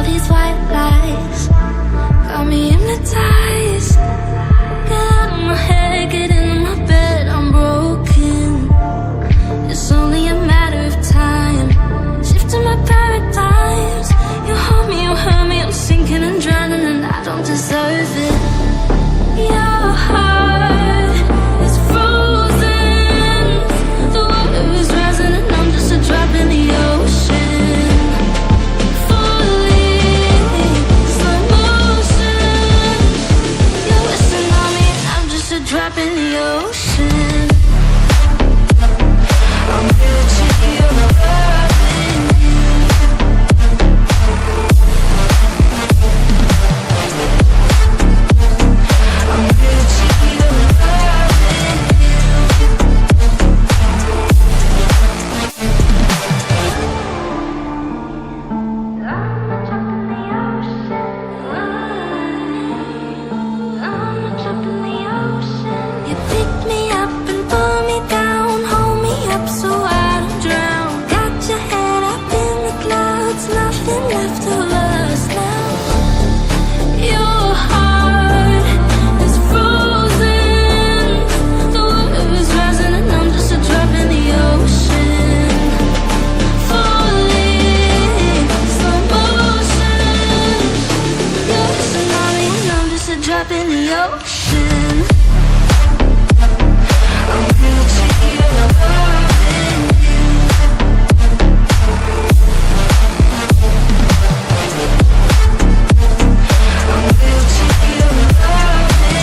These white lies got me hypnotized. Get out of my head, get into my bed, I'm broken. It's only a matter of time, shifting my paradigms. You hurt me, you hurt me, I'm sinking and drowning, and I don't deserve it. Your heart is frozen, the water is rising and I'm just a drop in the ocean. Drop in the ocean. I'm guilty of loving you. I'm guilty of loving you. I'm a drop in the ocean. I'm a drop in the ocean. You pick me up and pull me down, hold me up so I don't drown. Got your head up in the clouds, nothing left of us now. Your heart is frozen, the water is rising and I'm just a drop in the ocean. Falling, slow motion. You're a tsunami and I'm just a drop in the ocean. I'm guilty of loving you. I'm guilty of loving you.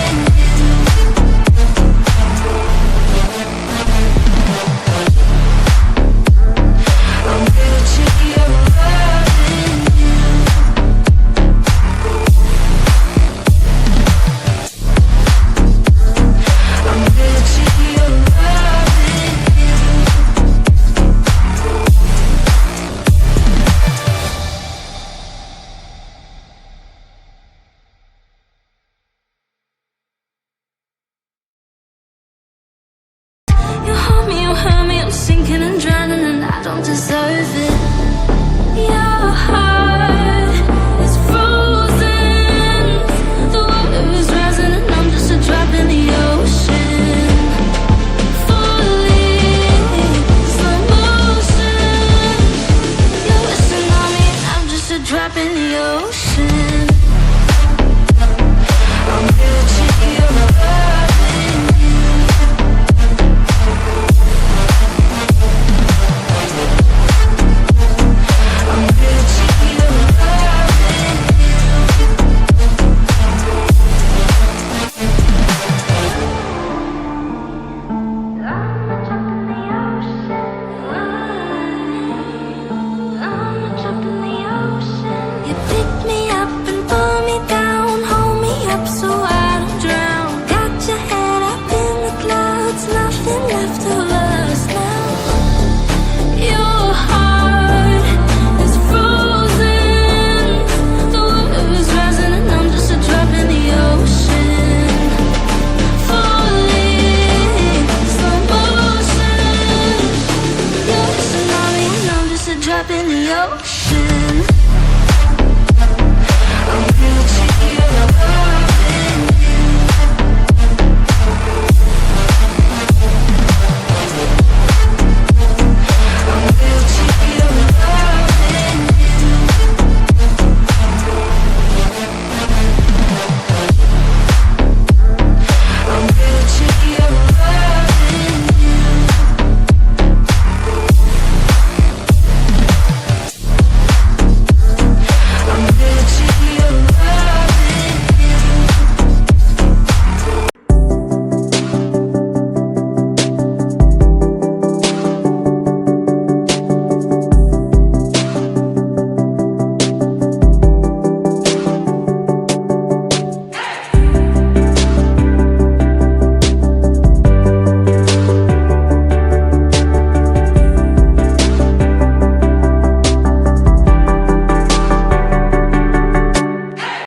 I'm guilty of loving you. I'm guilty of loving you. You hurt me, I'm sinking and drowning, and I don't deserve it. Your heart is frozen, the water is rising and I'm just a drop in the ocean. Falling, slow motion. You're a tsunami, I'm just a drop in the ocean. I'm guilty of loving you. I'm guilty of loving you. I'm a drop in the ocean. I'm a drop in the ocean. You pick me up and pull me down, hold me up so I don't drown. Got your head up in the clouds, nothing left of us now. Your heart is frozen, the water is rising and I'm just a drop in the ocean. Falling, slow motion. You're a tsunami and I'm just a drop in the ocean.